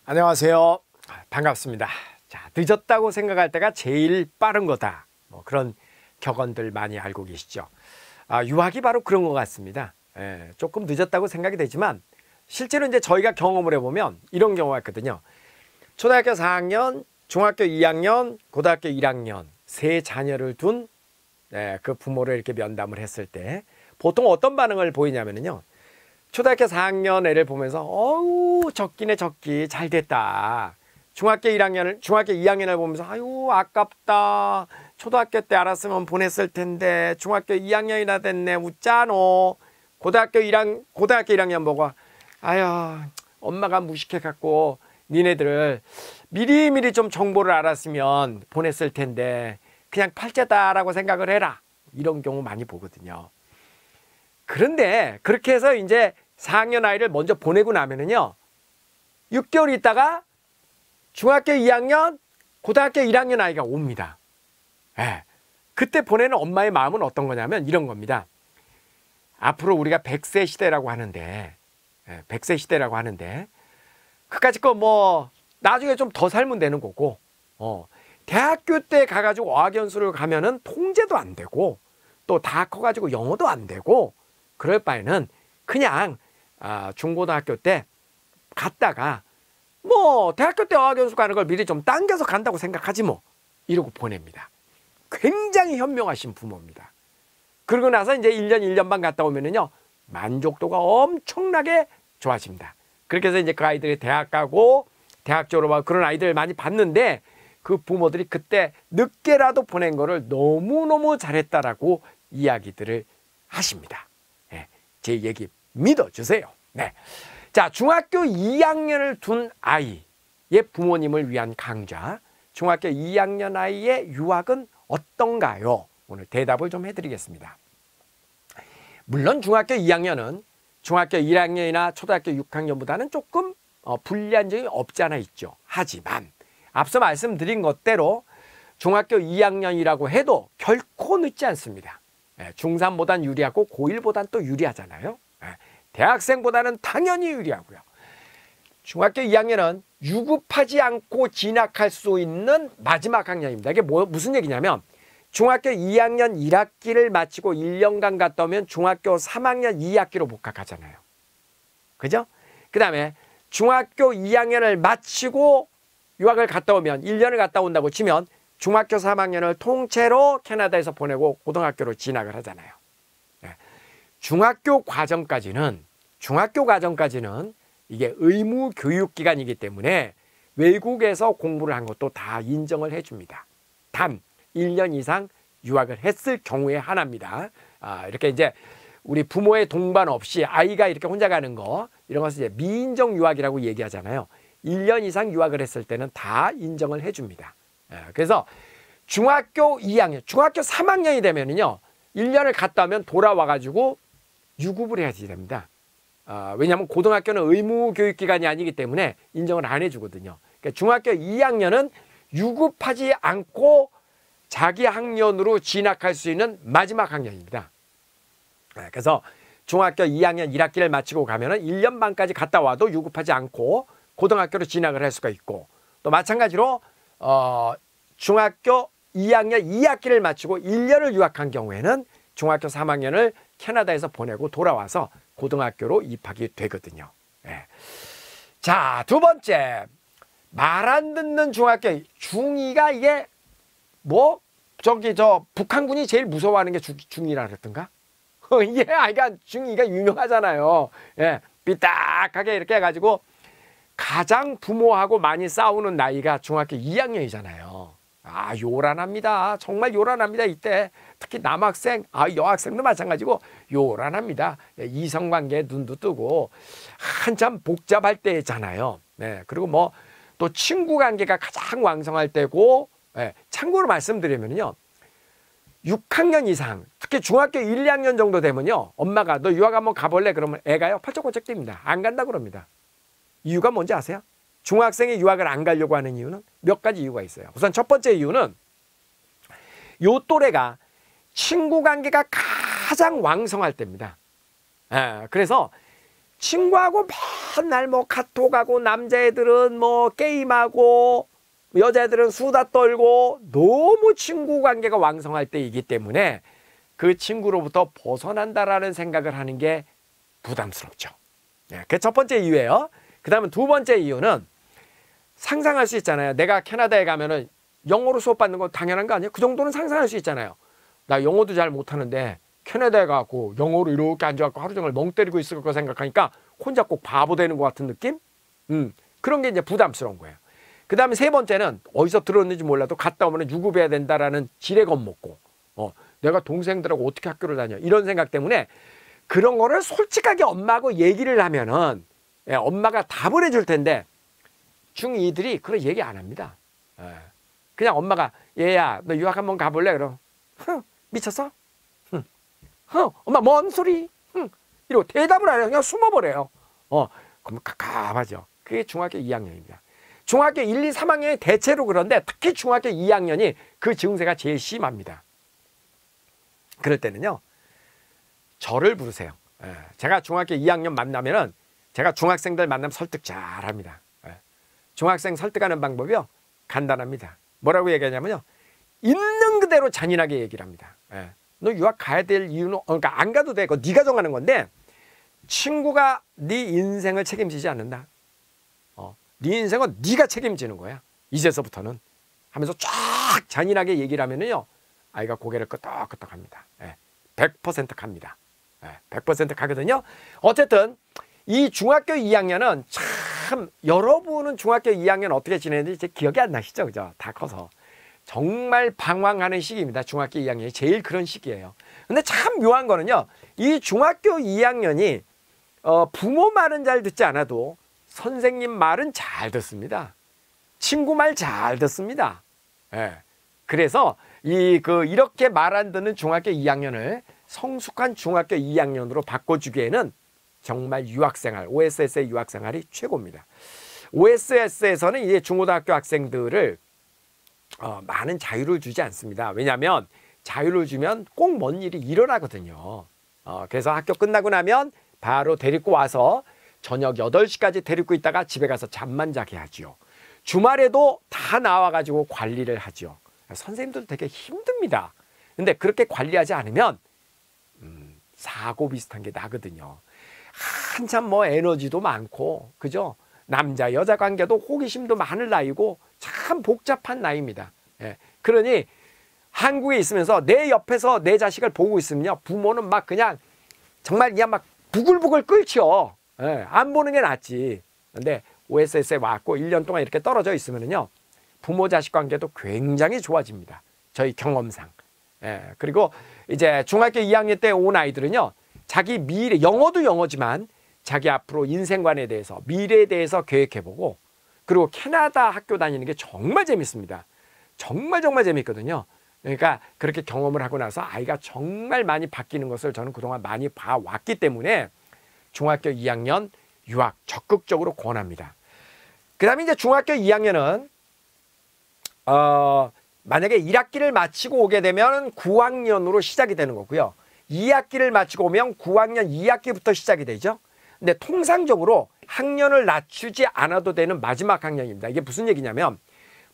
안녕하세요. 반갑습니다. 자, 늦었다고 생각할 때가 제일 빠른 거다. 뭐 그런 격언들 많이 알고 계시죠. 유학이 바로 그런 것 같습니다. 조금 늦었다고 생각이 되지만 실제로 이제 저희가 경험을 해보면 이런 경우가 있거든요. 초등학교 4학년, 중학교 2학년, 고등학교 1학년 세 자녀를 둔 그 부모를 이렇게 면담을 했을 때 보통 어떤 반응을 보이냐면요. 초등학교 4학년 애를 보면서 어우 적기네 적기 잘 됐다. 중학교 2학년을 보면서 아유 아깝다. 초등학교 때 알았으면 보냈을 텐데 중학교 2학년이나 됐네 웃자노. 고등학교 1학년 보고 아유 엄마가 무식해 갖고 니네들을 미리미리 좀 정보를 알았으면 보냈을 텐데 그냥 팔자다라고 생각을 해라. 이런 경우 많이 보거든요. 그런데 그렇게 해서 이제 4학년 아이를 먼저 보내고 나면은요, 6개월 있다가 중학교 2학년, 고등학교 1학년 아이가 옵니다. 그때 보내는 엄마의 마음은 어떤 거냐면 이런 겁니다. 앞으로 우리가 100세 시대라고 하는데, 100세 시대라고 하는데, 그까짓 거 뭐, 나중에 좀 더 살면 되는 거고, 대학교 때 가가지고 어학연수를 가면은 통제도 안 되고, 또 다 커가지고 영어도 안 되고, 그럴 바에는 그냥 중고등학교 때 갔다가 뭐 대학교 때 어학연수 가는 걸 미리 좀 당겨서 간다고 생각하지 뭐 이러고 보냅니다. 굉장히 현명하신 부모입니다. 그러고 나서 이제 1년 1년 반 갔다 오면은요 만족도가 엄청나게 좋아집니다. 그렇게 해서 이제 그 아이들이 대학 가고 대학 졸업하고 그런 아이들 많이 봤는데 그 부모들이 그때 늦게라도 보낸 거를 너무너무 잘했다라고 이야기들을 하십니다. 제 얘기 믿어주세요. 네. 자, 중학교 2학년을 둔 아이의 부모님을 위한 강좌. 중학교 2학년 아이의 유학은 어떤가요? 오늘 대답을 좀 해드리겠습니다. 물론 중학교 2학년은 중학교 1학년이나 초등학교 6학년보다는 조금 불리한 점이 없지 않아 있죠. 하지만 앞서 말씀드린 것대로 중학교 2학년이라고 해도 결코 늦지 않습니다. 중3보단 유리하고 고1보단 또 유리하잖아요. 대학생보다는 당연히 유리하고요. 중학교 2학년은 유급하지 않고 진학할 수 있는 마지막 학년입니다. 이게 무슨 얘기냐면 중학교 2학년 1학기를 마치고 1년간 갔다 오면 중학교 3학년 2학기로 복학하잖아요. 그죠? 그 다음에 중학교 2학년을 마치고 유학을 갔다 오면 1년을 갔다 온다고 치면 중학교 3학년을 통째로 캐나다에서 보내고 고등학교로 진학을 하잖아요. 중학교 과정까지는 이게 의무 교육 기간이기 때문에 외국에서 공부를 한 것도 다 인정을 해줍니다. 단 1년 이상 유학을 했을 경우에 하나입니다. 이렇게 이제 우리 부모의 동반 없이 아이가 이렇게 혼자 가는 거 이런 것을 이제 미인정 유학이라고 얘기하잖아요. 1년 이상 유학을 했을 때는 다 인정을 해줍니다. 그래서 중학교 2학년, 중학교 3학년이 되면은요, 1년을 갔다 오면 돌아와가지고 유급을 해야지 됩니다. 왜냐하면 고등학교는 의무 교육 기간이 아니기 때문에 인정을 안 해주거든요. 그러니까 중학교 2학년은 유급하지 않고 자기 학년으로 진학할 수 있는 마지막 학년입니다. 그래서 중학교 2학년 1학기를 마치고 가면은 1년 반까지 갔다 와도 유급하지 않고 고등학교로 진학을 할 수가 있고 또 마찬가지로 중학교 2학년 2학기를 마치고 1년을 유학한 경우에는 중학교 3학년을 캐나다에서 보내고 돌아와서 고등학교로 입학이 되거든요. 자, 두 번째. 말 안 듣는 중학교 중2가 이게 북한군이 제일 무서워하는 게 중2라 그랬던가? 이게 아이가 중2가 유명하잖아요. 삐딱하게 이렇게 해가지고 가장 부모하고 많이 싸우는 나이가 중학교 2학년이잖아요. 요란합니다. 정말 요란합니다. 이때 특히 남학생, 여학생도 마찬가지고 요란합니다. 이성관계에 눈도 뜨고 한참 복잡할 때잖아요. 그리고 또 친구 관계가 가장 왕성할 때고 참고로 말씀드리면요. 6학년 이상, 특히 중학교 1, 2학년 정도 되면요. 엄마가 너 유학 한번 가볼래? 그러면 애가요. 펄쩍펄쩍 뜁니다. 안 간다 그럽니다. 이유가 뭔지 아세요? 중학생이 유학을 안 가려고 하는 이유는 몇 가지 이유가 있어요. 우선 첫 번째 이유는 요 또래가 친구 관계가 가장 왕성할 때입니다. 그래서 친구하고 맨날 뭐 카톡하고 남자애들은 뭐 게임하고 여자애들은 수다 떨고 너무 친구 관계가 왕성할 때이기 때문에 그 친구로부터 벗어난다라는 생각을 하는 게 부담스럽죠. 그게 첫 번째 이유예요. 그 다음에 두 번째 이유는 상상할 수 있잖아요. 내가 캐나다에 가면은 영어로 수업 받는 건 당연한 거 아니에요? 그 정도는 상상할 수 있잖아요. 나 영어도 잘 못하는데 캐나다에 가고 영어로 이렇게 앉아갖고 하루 종일 멍 때리고 있을 거 생각하니까 혼자 꼭 바보 되는 것 같은 느낌? 그런 게 이제 부담스러운 거예요. 그 다음에 세 번째는 어디서 들었는지 몰라도 갔다 오면 유급해야 된다라는 지레 겁먹고 내가 동생들하고 어떻게 학교를 다녀 이런 생각 때문에 그런 거를 솔직하게 엄마하고 얘기를 하면은 엄마가 답을 해줄 텐데 중2들이 그런 얘기 안 합니다. 그냥 엄마가 얘야 너 유학 한번 가볼래? 그럼 미쳤어? 엄마 뭔 소리? 이러고 대답을 안 해요. 그냥 숨어버려요. 그럼 깝깝하죠. 그게 중학교 2학년입니다. 중학교 1, 2, 3학년이 대체로 그런데 특히 중학교 2학년이 그 증세가 제일 심합니다. 그럴 때는요. 저를 부르세요. 제가 중학교 2학년 만나면은 제가 중학생들 만나면 설득 잘합니다. 중학생 설득하는 방법이요. 간단합니다. 뭐라고 얘기하냐면요. 있는 그대로 잔인하게 얘기를 합니다. 너 유학 가야 될 이유는 그러니까 안 가도 돼. 그거 네가 정하는 건데 친구가 네 인생을 책임지지 않는다. 네 인생은 네가 책임지는 거야. 이제서부터는 하면서 쫙 잔인하게 얘기를 하면은요. 아이가 고개를 끄덕끄덕 합니다. 100% 갑니다. 100% 가거든요. 어쨌든 이 중학교 2학년은 참 여러분은 중학교 2학년 어떻게 지내는지 이제 기억이 안 나시죠? 그죠? 다 커서. 정말 방황하는 시기입니다. 중학교 2학년이 제일 그런 시기예요. 근데 참 묘한 거는요. 이 중학교 2학년이 부모 말은 잘 듣지 않아도 선생님 말은 잘 듣습니다. 친구 말 잘 듣습니다. 그래서 이렇게 말 안 듣는 중학교 2학년을 성숙한 중학교 2학년으로 바꿔주기에는 정말 유학생활, OSS의 유학생활이 최고입니다. OSS에서는 이제 중고등학교 학생들을 많은 자유를 주지 않습니다. 왜냐하면 자유를 주면 꼭 뭔 일이 일어나거든요. 그래서 학교 끝나고 나면 바로 데리고 와서 저녁 8시까지 데리고 있다가 집에 가서 잠만 자게 하죠. 주말에도 다 나와가지고 관리를 하죠. 선생님들도 되게 힘듭니다. 근데 그렇게 관리하지 않으면 사고 비슷한 게 나거든요. 한참 뭐 에너지도 많고 그죠? 남자 여자 관계도 호기심도 많을 나이고 참 복잡한 나이입니다. 그러니 한국에 있으면서 내 옆에서 내 자식을 보고 있으면요. 부모는 막 그냥 정말 그냥 막 부글부글 끓죠. 안 보는 게 낫지. 근데 OSS에 왔고 1년 동안 이렇게 떨어져 있으면요. 부모 자식 관계도 굉장히 좋아집니다. 저희 경험상. 그리고 이제 중학교 2학년 때 온 아이들은요. 자기 미래, 영어도 영어지만 자기 앞으로 인생관에 대해서 미래에 대해서 계획해보고 그리고 캐나다 학교 다니는 게 정말 재밌습니다. 정말 재밌거든요. 그러니까 그렇게 경험을 하고 나서 아이가 정말 많이 바뀌는 것을 저는 그동안 많이 봐왔기 때문에 중학교 2학년 유학 적극적으로 권합니다. 그 다음에 이제 중학교 2학년은 만약에 1학기를 마치고 오게 되면 9학년으로 시작이 되는 거고요. 2학기를 마치고 오면 9학년 2학기부터 시작이 되죠. 근데 통상적으로 학년을 낮추지 않아도 되는 마지막 학년입니다. 이게 무슨 얘기냐면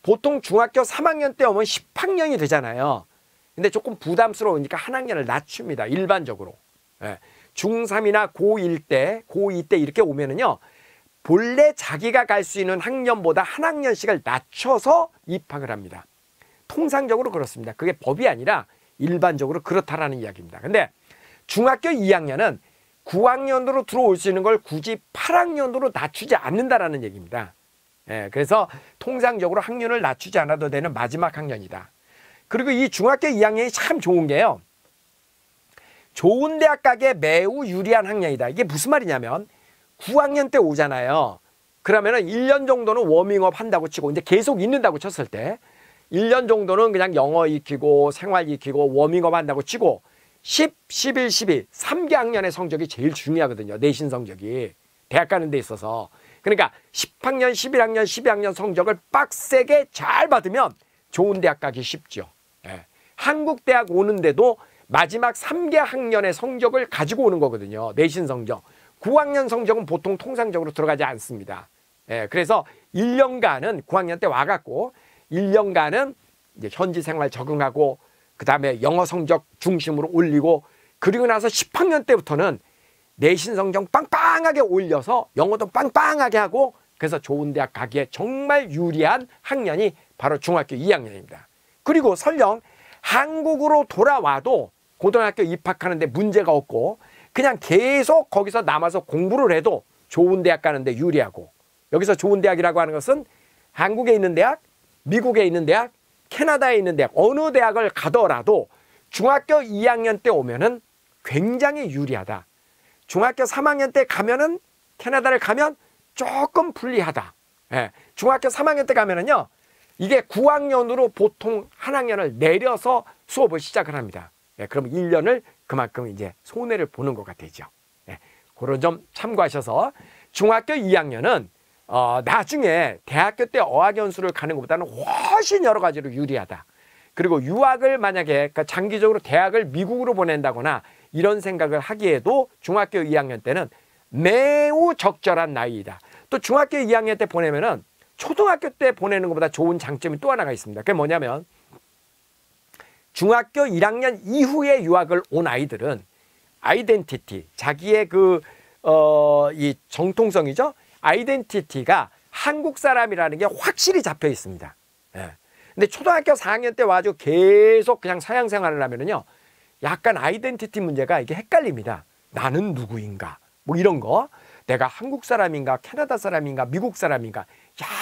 보통 중학교 3학년 때 오면 10학년이 되잖아요. 근데 조금 부담스러우니까 한 학년을 낮춥니다. 일반적으로. 중3이나 고1 때, 고2 때 이렇게 오면은요. 본래 자기가 갈 수 있는 학년보다 한 학년씩을 낮춰서 입학을 합니다. 통상적으로 그렇습니다. 그게 법이 아니라 일반적으로 그렇다라는 이야기입니다. 근데 중학교 2학년은 9학년으로 들어올 수 있는 걸 굳이 8학년으로 낮추지 않는다라는 얘기입니다. 그래서 통상적으로 학년을 낮추지 않아도 되는 마지막 학년이다. 그리고 이 중학교 2학년이 참 좋은 게요. 좋은 대학 가기에 매우 유리한 학년이다. 이게 무슨 말이냐면 9학년 때 오잖아요. 그러면은 1년 정도는 워밍업 한다고 치고 이제 계속 있는다고 쳤을 때 1년 정도는 그냥 영어 익히고 생활 익히고 워밍업 한다고 치고 10, 11, 12, 3개 학년의 성적이 제일 중요하거든요. 내신 성적이. 대학 가는 데 있어서. 그러니까 10학년, 11학년, 12학년 성적을 빡세게 잘 받으면 좋은 대학 가기 쉽죠. 한국 대학 오는데도 마지막 3개 학년의 성적을 가지고 오는 거거든요. 내신 성적. 9학년 성적은 보통 통상적으로 들어가지 않습니다. 예, 그래서 1년간은 9학년 때 와갖고 1년간은 이제 현지 생활 적응하고 그 다음에 영어 성적 중심으로 올리고 그리고 나서 10학년 때부터는 내신 성적 빵빵하게 올려서 영어도 빵빵하게 하고 그래서 좋은 대학 가기에 정말 유리한 학년이 바로 중학교 2학년입니다. 그리고 설령 한국으로 돌아와도 고등학교 입학하는데 문제가 없고 그냥 계속 거기서 남아서 공부를 해도 좋은 대학 가는데 유리하고 여기서 좋은 대학이라고 하는 것은 한국에 있는 대학, 미국에 있는 대학, 캐나다에 있는 대학 어느 대학을 가더라도 중학교 2학년 때 오면은 굉장히 유리하다. 중학교 3학년 때 가면은 캐나다를 가면 조금 불리하다. 예, 중학교 3학년 때 가면은요. 이게 9학년으로 보통 한 학년을 내려서 수업을 시작을 합니다. 예, 그럼 1년을 그만큼 이제 손해를 보는 것 같아요. 예, 그런 점 참고하셔서 중학교 2학년은 나중에 대학교 때 어학연수를 가는 것보다는 훨씬 여러 가지로 유리하다. 그리고 유학을 만약에 그러니까 장기적으로 대학을 미국으로 보낸다거나 이런 생각을 하기에도 중학교 2학년 때는 매우 적절한 나이이다. 또 중학교 2학년 때 보내면은 초등학교 때 보내는 것보다 좋은 장점이 또 하나가 있습니다. 그게 뭐냐면 중학교 1학년 이후에 유학을 온 아이들은 아이덴티티, 자기의 이 정통성이죠. 아이덴티티가 한국 사람이라는 게 확실히 잡혀 있습니다. 예. 근데 초등학교 4학년 때 와가지고 계속 그냥 서양 생활을 하면은요, 약간 아이덴티티 문제가 이게 헷갈립니다. 나는 누구인가? 뭐 이런 거. 내가 한국 사람인가, 캐나다 사람인가, 미국 사람인가.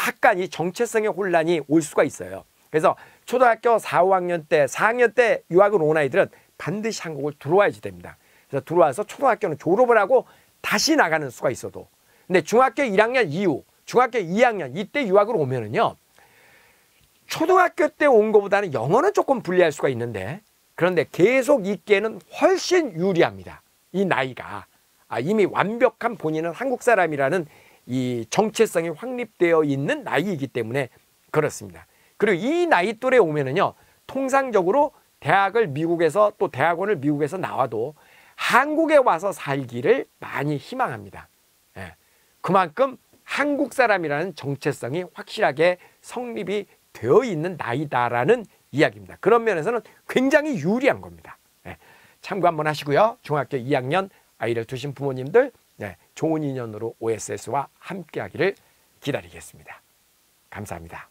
약간 이 정체성의 혼란이 올 수가 있어요. 그래서 초등학교 4, 5학년 때, 4학년 때 유학을 온 아이들은 반드시 한국을 들어와야지 됩니다. 그래서 들어와서 초등학교는 졸업을 하고 다시 나가는 수가 있어도. 근데 중학교 1학년 이후, 중학교 2학년 이때 유학을 오면은요, 초등학교 때 온 것보다는 영어는 조금 불리할 수가 있는데 그런데 계속 있기에는 훨씬 유리합니다. 이 나이가. 이미 완벽한 본인은 한국 사람이라는 이 정체성이 확립되어 있는 나이이기 때문에 그렇습니다. 그리고 이 나이 또래 오면은요, 통상적으로 대학을 미국에서 또 대학원을 미국에서 나와도 한국에 와서 살기를 많이 희망합니다. 예. 그만큼 한국 사람이라는 정체성이 확실하게 성립이 되어 있는 나이다라는 이야기입니다. 그런 면에서는 굉장히 유리한 겁니다. 예. 참고 한번 하시고요. 중학교 2학년 아이를 두신 부모님들 좋은 인연으로 OSS와 함께하기를 기다리겠습니다. 감사합니다.